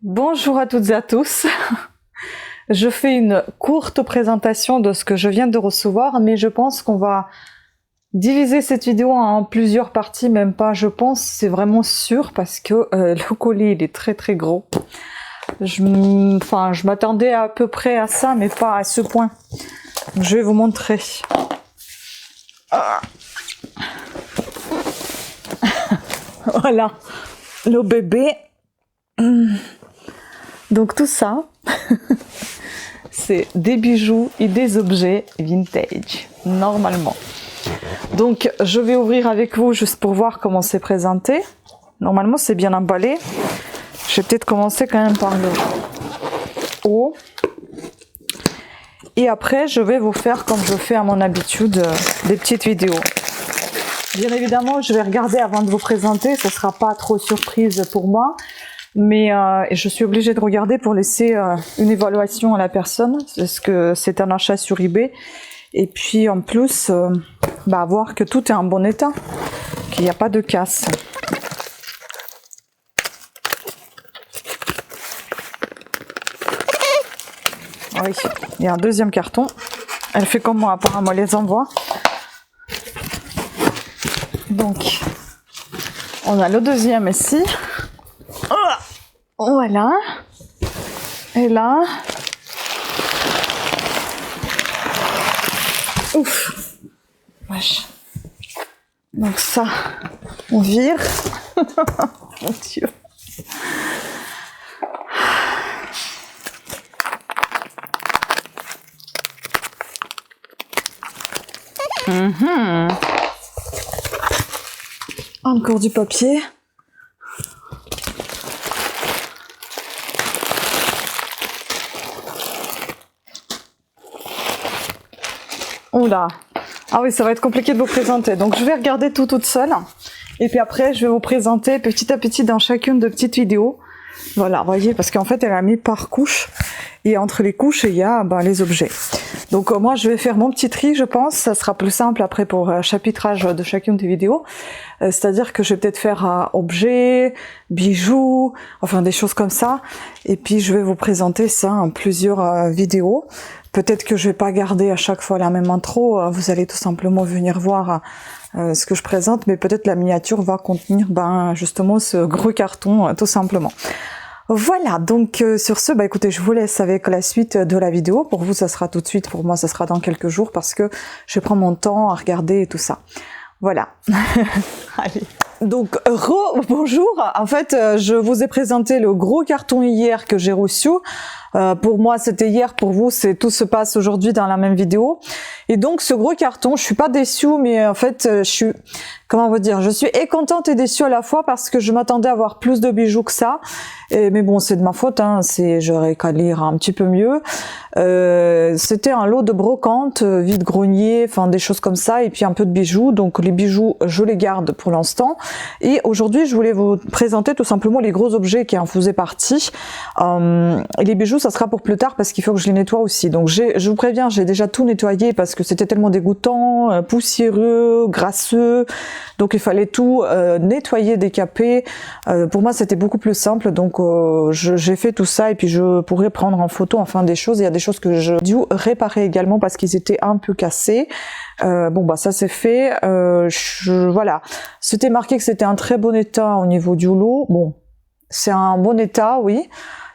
Bonjour à toutes et à tous. Je fais une courte présentation de ce que je viens de recevoir, mais je pense qu'on va diviser cette vidéo en plusieurs parties, même pas je pense, c'est vraiment sûr parce que le colis il est très gros. Je m'attendais à peu près à ça, mais pas à ce point. Donc, je vais vous montrer. Voilà, le bébé. Donc tout ça, c'est des bijoux et des objets vintage, normalement. Donc je vais ouvrir avec vous juste pour voir comment c'est présenté. Normalement c'est bien emballé. Je vais peut-être commencer quand même par le haut. Et après je vais vous faire comme je fais à mon habitude des petites vidéos. Bien évidemment je vais regarder avant de vous présenter, ce ne sera pas trop surprise pour moi. Mais je suis obligée de regarder pour laisser une évaluation à la personne, parce que c'est un achat sur eBay. Et puis en plus, voir que tout est en bon état, qu'il n'y a pas de casse. Oui, il y a un deuxième carton. Elle fait comme moi, apparemment, elle les envoie. Donc, on a le deuxième ici. Voilà. Et là. Ouf. Wesh. Donc ça, on vire. Mon Dieu. Encore du papier. Oula. Ah oui, ça va être compliqué de vous présenter. Donc je vais regarder tout toute seule. Et puis après, je vais vous présenter petit à petit dans chacune de petites vidéos. Voilà, voyez, parce qu'en fait, elle a mis par couche. Et entre les couches, il y a les objets. Donc moi, je vais faire mon petit tri, je pense. Ça sera plus simple après pour chapitrage de chacune des vidéos. C'est-à-dire que je vais peut-être faire objets, bijoux, enfin des choses comme ça. Et puis, je vais vous présenter ça en plusieurs vidéos. Peut-être que je vais pas garder à chaque fois la même intro, vous allez tout simplement venir voir ce que je présente, mais peut-être la miniature va contenir justement ce gros carton tout simplement. Voilà, donc sur ce, écoutez, je vous laisse avec la suite de la vidéo. Pour vous, ça sera tout de suite, pour moi, ça sera dans quelques jours parce que je prends mon temps à regarder et tout ça. Voilà. Allez. Donc, bonjour. En fait, je vous ai présenté le gros carton hier que j'ai reçu. Pour moi, c'était hier. Pour vous, tout se passe aujourd'hui dans la même vidéo. Et donc, ce gros carton, je suis pas déçue, mais en fait, je suis, comment vous dire, je suis et contente et déçue à la fois parce que je m'attendais à avoir plus de bijoux que ça. Mais bon, c'est de ma faute, hein. J'aurais qu'à lire un petit peu mieux. C'était un lot de brocantes, vide-grenier, enfin des choses comme ça, et puis un peu de bijoux. Donc les bijoux, je les garde pour l'instant. Et aujourd'hui, je voulais vous présenter tout simplement les gros objets qui en faisaient partie. Et les bijoux, ça sera pour plus tard parce qu'il faut que je les nettoie aussi. Donc je vous préviens, j'ai déjà tout nettoyé parce que c'était tellement dégoûtant, poussiéreux, grasseux. Donc il fallait tout nettoyer, décaper. Pour moi, c'était beaucoup plus simple. Donc j'ai fait tout ça et puis je pourrais prendre en photo enfin des choses. Il y a des choses que j'ai dû réparer également parce qu'ils étaient un peu cassés. Ça c'est fait. Voilà. C'était marqué que c'était un très bon état au niveau du lot. Bon, c'est un bon état, oui.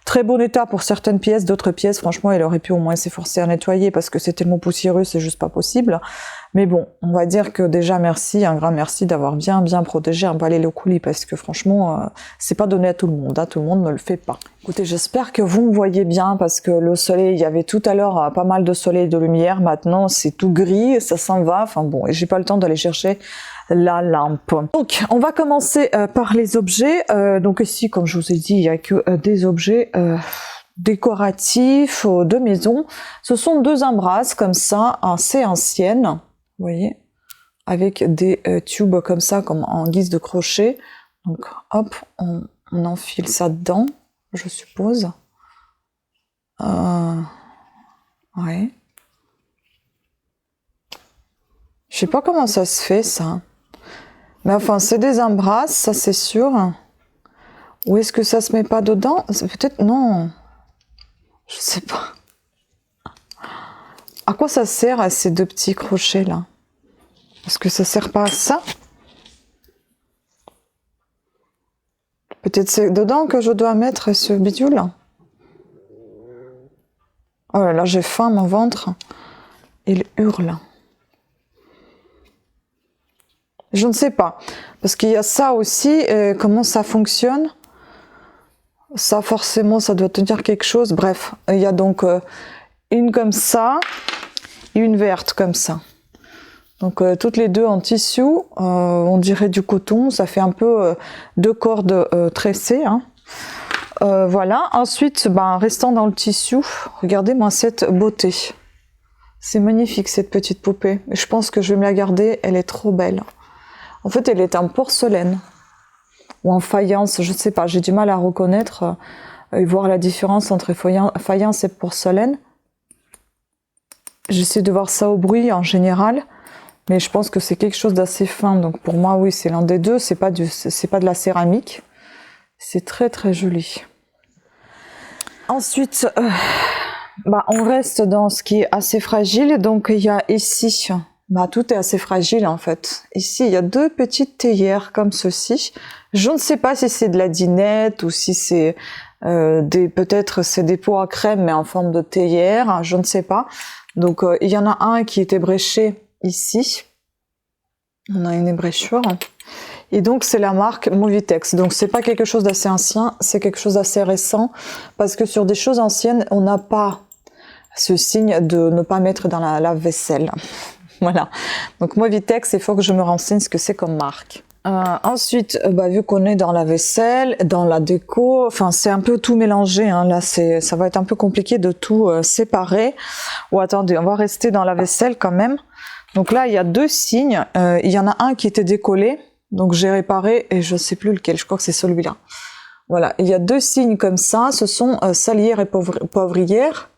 Très bon état pour certaines pièces, d'autres pièces, franchement, elle aurait pu au moins s'efforcer à nettoyer parce que c'est tellement poussiéreux, c'est juste pas possible. Mais bon, on va dire que déjà merci, un grand merci d'avoir bien protégé, emballé le colis parce que franchement, c'est pas donné à tout le monde, hein, tout le monde ne le fait pas. Écoutez, j'espère que vous me voyez bien parce que le soleil, il y avait tout à l'heure pas mal de soleil et de lumière, maintenant c'est tout gris, ça s'en va, enfin bon, et j'ai pas le temps d'aller chercher la lampe. Donc, on va commencer par les objets. Donc ici, comme je vous ai dit, il n'y a que des objets décoratifs de maison. Ce sont deux embrasses comme ça, assez anciennes, vous voyez, avec des tubes comme ça, comme en guise de crochet. Donc, hop, on enfile ça dedans, je suppose. Ouais. Je sais pas comment ça se fait, ça. Mais enfin, c'est des embrasses, ça c'est sûr. Ou est-ce que ça se met pas dedans? Peut-être, non. Je sais pas. À quoi ça sert à ces deux petits crochets là? Est-ce que ça sert pas à ça? Peut-être c'est dedans que je dois mettre ce bidule. Oh là là, j'ai faim, mon ventre. Il hurle. Je ne sais pas. Parce qu'il y a ça aussi, comment ça fonctionne. Ça, forcément, ça doit te dire quelque chose. Bref, il y a donc une comme ça et une verte comme ça. Donc toutes les deux en tissu, on dirait du coton. Ça fait un peu deux cordes tressées. Hein. Voilà. Ensuite, ben, restant dans le tissu, regardez-moi cette beauté. C'est magnifique cette petite poupée. Je pense que je vais me la garder. Elle est trop belle. En fait, elle est en porcelaine ou en faïence. Je ne sais pas. J'ai du mal à reconnaître et voir la différence entre faïence et porcelaine. J'essaie de voir ça au bruit en général. Mais je pense que c'est quelque chose d'assez fin. Donc pour moi, oui, c'est l'un des deux. C'est pas de la céramique. C'est très très joli. Ensuite, bah, on reste dans ce qui est assez fragile. Donc il y a ici, bah, tout est assez fragile en fait. Ici, il y a deux petites théières comme ceci. Je ne sais pas si c'est de la dinette ou si c'est peut-être c'est des pots à crème mais en forme de théière. Je ne sais pas. Donc il y en a un qui était bréché ici. On a une ébréchure. Et donc c'est la marque Movitex. Donc c'est pas quelque chose d'assez ancien, c'est quelque chose d'assez récent. Parce que sur des choses anciennes, on n'a pas ce signe de ne pas mettre dans la lave-vaisselle. Voilà. Donc Movitex, il faut que je me renseigne ce que c'est comme marque. Ensuite, bah, vu qu'on est dans la vaisselle, dans la déco, enfin c'est un peu tout mélangé. Hein. Là, ça va être un peu compliqué de tout séparer. Ou attendez, on va rester dans la vaisselle quand même. Donc là, il y a deux signes. Il y en a un qui était décollé. Donc j'ai réparé et je sais plus lequel. Je crois que c'est celui-là. Voilà. Il y a deux signes comme ça. Ce sont salière et poivrière.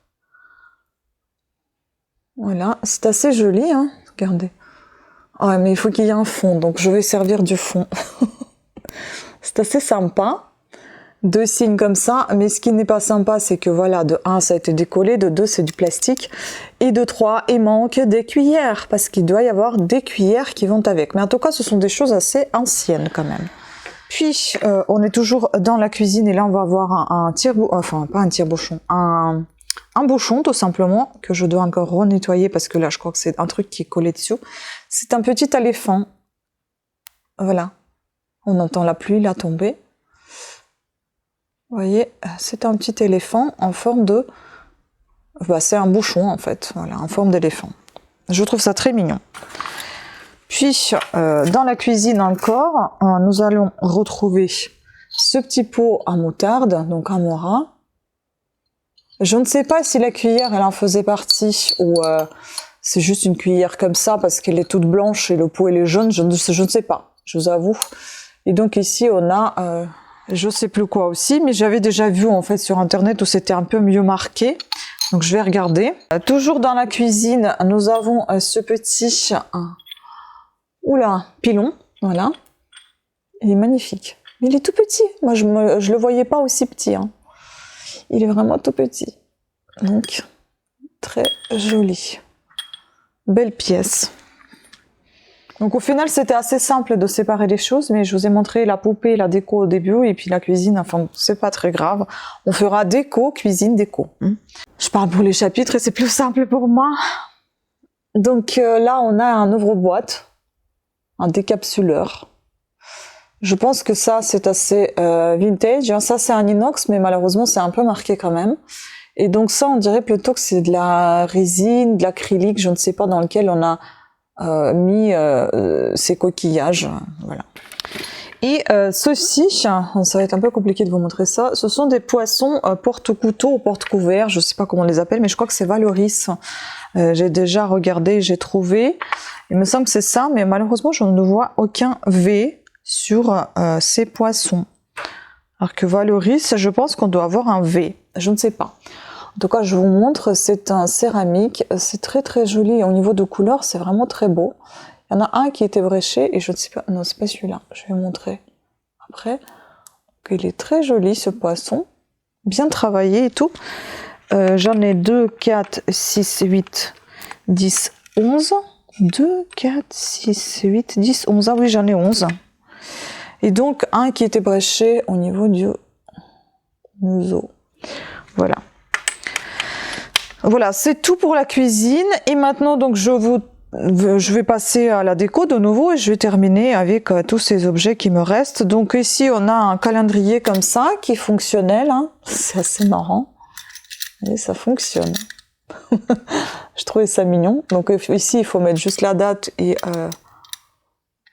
Voilà. C'est assez joli. Hein. Regardez. Ouais, mais il faut qu'il y ait un fond, donc je vais servir du fond. C'est assez sympa. Deux signes comme ça, mais ce qui n'est pas sympa, c'est que voilà, de 1, ça a été décollé, de 2, c'est du plastique, et de 3, il manque des cuillères, parce qu'il doit y avoir des cuillères qui vont avec. Mais en tout cas, ce sont des choses assez anciennes quand même. Puis, on est toujours dans la cuisine, et là, on va avoir un tire-bouchon, enfin, pas un tire-bouchon, un bouchon tout simplement que je dois encore renettoyer parce que là je crois que c'est un truc qui est collé dessus. C'est un petit éléphant. Voilà. On entend la pluie là tomber. Vous voyez, c'est un petit éléphant en forme de... Bah, c'est un bouchon en fait, voilà, en forme d'éléphant. Je trouve ça très mignon. Puis dans la cuisine encore, nous allons retrouver ce petit pot à moutarde, donc un mora. Je ne sais pas si la cuillère, elle en faisait partie ou c'est juste une cuillère comme ça parce qu'elle est toute blanche et le pot elle est jaune. Je ne sais pas, je vous avoue. Et donc ici, on a, je sais plus quoi aussi, mais j'avais déjà vu en fait sur internet où c'était un peu mieux marqué. Donc je vais regarder. Toujours dans la cuisine, nous avons ce petit, oula, pilon, voilà. Il est magnifique. Il est tout petit. Moi, je le voyais pas aussi petit. Hein. Il est vraiment tout petit. Donc, très joli. Belle pièce. Donc au final, c'était assez simple de séparer les choses, mais je vous ai montré la poupée, la déco au début, et puis la cuisine, enfin, c'est pas très grave. On fera déco, cuisine, déco. Je parle pour les chapitres et c'est plus simple pour moi. Donc là, on a un ouvre-boîte, un décapsuleur. Je pense que ça, c'est assez vintage. Ça, c'est un inox, mais malheureusement, c'est un peu marqué quand même. Et donc ça, on dirait plutôt que c'est de la résine, de l'acrylique, je ne sais pas, dans lequel on a mis ces coquillages. Voilà. Et ceci, ça va être un peu compliqué de vous montrer ça, ce sont des poissons porte-couteau ou porte-couvert, je ne sais pas comment on les appelle, mais je crois que c'est Valoris. J'ai déjà regardé, j'ai trouvé. Il me semble que c'est ça, mais malheureusement, je ne vois aucun V sur ces poissons. Alors que Valoris, je pense qu'on doit avoir un V. Je ne sais pas. En tout cas, je vous montre, c'est un céramique. C'est très très joli. Au niveau de couleur, c'est vraiment très beau. Il y en a un qui était bréché et je ne sais pas... Non, c'est pas celui-là. Je vais vous montrer après. il est très joli ce poisson. Bien travaillé et tout. J'en ai 2, 4, 6, 8, 10, 11. 2, 4, 6, 8, 10, 11. Ah oui, j'en ai 11. Et donc, un qui était bréché au niveau du museau. Voilà. Voilà, c'est tout pour la cuisine. Et maintenant, donc, je vais passer à la déco de nouveau et je vais terminer avec tous ces objets qui me restent. Donc ici, on a un calendrier comme ça qui est fonctionnel. Hein. C'est assez marrant. Et ça fonctionne. Je trouvais ça mignon. Donc ici, il faut mettre juste la date et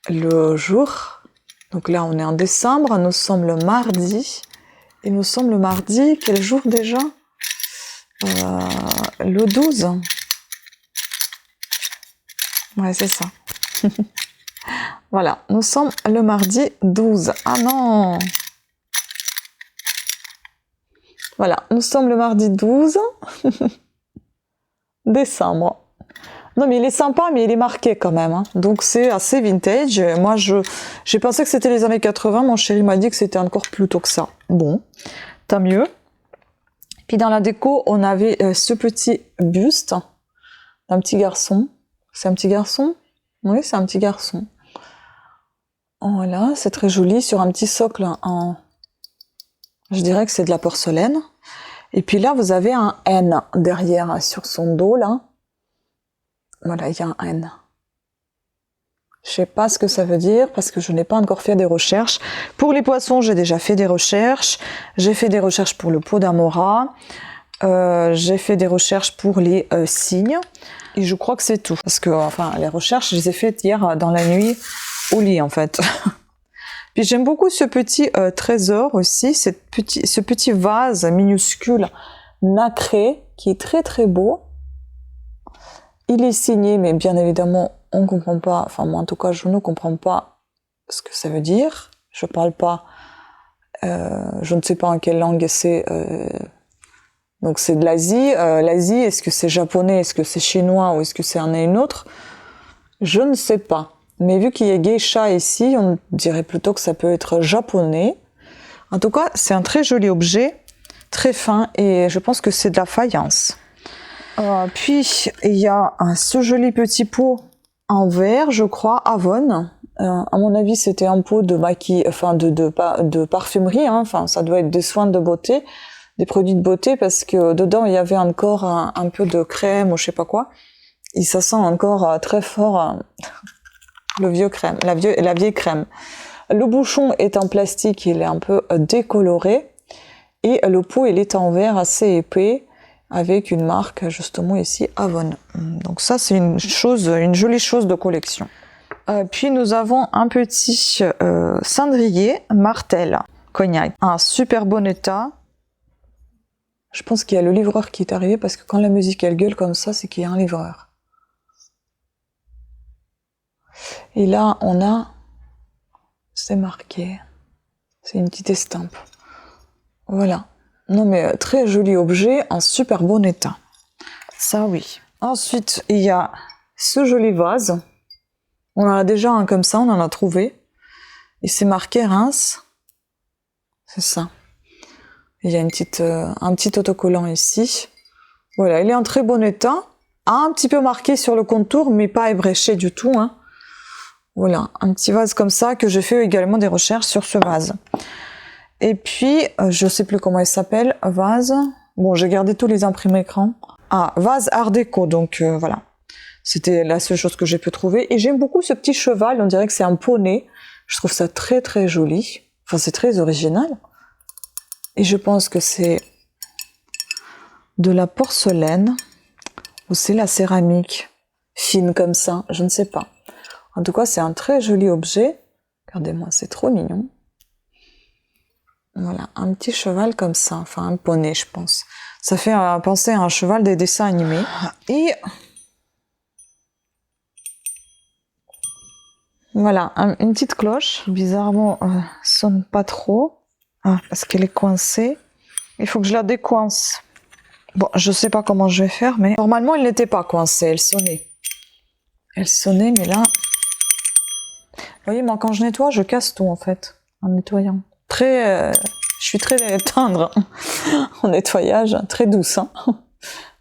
le jour. Donc là, on est en décembre. Nous sommes le mardi. Et nous sommes le mardi, quel jour déjà? Le 12. Ouais, c'est ça. Voilà, nous sommes le mardi 12. Ah non! Voilà, nous sommes le mardi 12 décembre. Non, mais il est sympa, mais il est marqué quand même. Hein. Donc c'est assez vintage. Moi, j'ai pensé que c'était les années 80. Mon chéri m'a dit que c'était encore plus tôt que ça. Bon, tant mieux. Puis dans la déco, on avait ce petit buste d'un petit garçon. C'est un petit garçon? Oui, c'est un petit garçon. Voilà, c'est très joli sur un petit socle en... Je dirais que c'est de la porcelaine. Et puis là, vous avez un N derrière sur son dos, là. Voilà, il y a un N. Je sais pas ce que ça veut dire parce que je n'ai pas encore fait des recherches. Pour les poissons, j'ai déjà fait des recherches. J'ai fait des recherches pour le pot d'Amora. J'ai fait des recherches pour les cygnes. Et je crois que c'est tout. Parce que, enfin, les recherches, je les ai faites hier dans la nuit au lit, en fait. Puis j'aime beaucoup ce petit trésor aussi, ce petit vase minuscule nacré qui est très très beau. Il est signé, mais bien évidemment, on comprend pas, enfin moi en tout cas, je ne comprends pas ce que ça veut dire. Je parle pas, je ne sais pas en quelle langue c'est. Donc c'est de l'Asie. L'Asie, est-ce que c'est japonais, est-ce que c'est chinois ou est-ce que c'est un et une autre? Je ne sais pas. Mais vu qu'il y a geisha ici, on dirait plutôt que ça peut être japonais. En tout cas, c'est un très joli objet, très fin, et je pense que c'est de la faïence. Puis, il y a ce joli petit pot en verre, je crois, Avon. À mon avis, c'était un pot de maquillage, enfin de parfumerie, hein. Enfin, ça doit être des soins de beauté, des produits de beauté, parce que dedans, il y avait encore un peu de crème ou je sais pas quoi. Et ça sent encore très fort... le vieux crème, la vieille crème. Le bouchon est en plastique, il est un peu décoloré. Et le pot, il est en verre assez épais, avec une marque, justement ici, Avon. Donc ça, c'est une jolie chose de collection. Puis nous avons un petit cendrier Martel cognac. Un super bon état. Je pense qu'il y a le livreur qui est arrivé, parce que quand la musique, elle gueule comme ça, c'est qu'il y a un livreur. Et là, on a, c'est marqué, c'est une petite estampe. Voilà. Non mais très joli objet, en super bon état. Ça oui. Ensuite, il y a ce joli vase. On en a déjà un comme ça, on en a trouvé. Et c'est marqué Reims. C'est ça. Il y a un petit autocollant ici. Voilà, il est en très bon état. Un petit peu marqué sur le contour, mais pas ébréché du tout, hein. Voilà, un petit vase comme ça, que j'ai fait également des recherches sur ce vase. Et puis, je sais plus comment il s'appelle, vase. Bon, j'ai gardé tous les imprimés écran. Ah, vase art déco, donc voilà. C'était la seule chose que j'ai pu trouver. Et j'aime beaucoup ce petit cheval, on dirait que c'est un poney. Je trouve ça très très joli. Enfin, c'est très original. Et je pense que c'est de la porcelaine, ou c'est la céramique fine comme ça, je ne sais pas. En tout cas, c'est un très joli objet. Regardez-moi, c'est trop mignon. Voilà, un petit cheval comme ça, enfin un poney, je pense. Ça fait penser à un cheval des dessins animés. Et voilà, une petite cloche. Bizarrement, sonne pas trop. Ah, parce qu'elle est coincée. Il faut que je la décoince. Bon, je sais pas comment je vais faire, mais normalement, elle n'était pas coincée, elle sonnait. Elle sonnait, mais là... Vous voyez, moi, quand je nettoie, je casse tout, en fait, en nettoyant. je suis très tendre en nettoyage, très douce. Hein.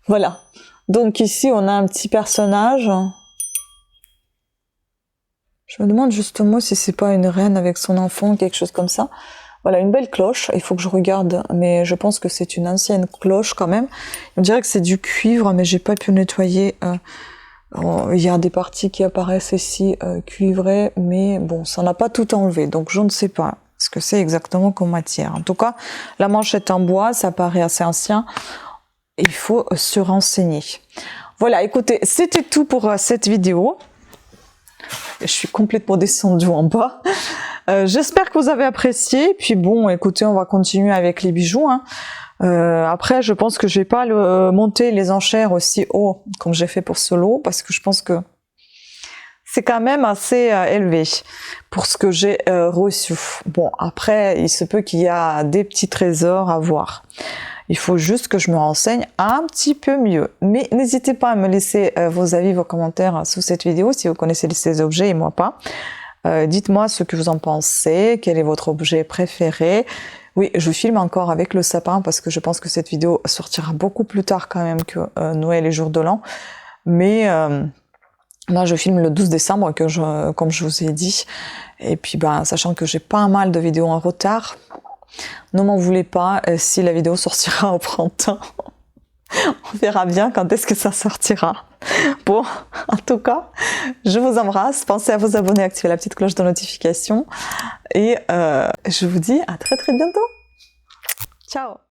Voilà. Donc ici, on a un petit personnage. Je me demande justement si c'est pas une reine avec son enfant, quelque chose comme ça. Voilà, une belle cloche. Il faut que je regarde, mais je pense que c'est une ancienne cloche quand même. On dirait que c'est du cuivre, mais j'ai pas pu nettoyer. Il y a des parties qui apparaissent ici cuivrées, mais bon, ça n'a pas tout enlevé, donc je ne sais pas ce que c'est exactement comme matière. En tout cas, la manchette en bois, ça paraît assez ancien. Il faut se renseigner. Voilà, écoutez, c'était tout pour cette vidéo. Je suis complètement descendue en bas. J'espère que vous avez apprécié. Puis bon, écoutez, on va continuer avec les bijoux. Hein. Après, je pense que je vais pas monter les enchères aussi haut comme j'ai fait pour ce lot, parce que je pense que c'est quand même assez élevé pour ce que j'ai reçu. Bon, après, il se peut qu'il y a des petits trésors à voir. Il faut juste que je me renseigne un petit peu mieux. Mais n'hésitez pas à me laisser vos avis, vos commentaires sous cette vidéo si vous connaissez ces objets et moi pas. Dites-moi ce que vous en pensez, quel est votre objet préféré. Oui, je filme encore avec le sapin parce que je pense que cette vidéo sortira beaucoup plus tard quand même que Noël et Jour de l'An. Mais moi, je filme le 12 décembre, comme je vous ai dit. Et puis, ben, sachant que j'ai pas mal de vidéos en retard, ne m'en voulez pas si la vidéo sortira au printemps. On verra bien quand est-ce que ça sortira. Bon, en tout cas, je vous embrasse. Pensez à vous abonner, activer la petite cloche de notification. Et je vous dis à très très bientôt. Ciao!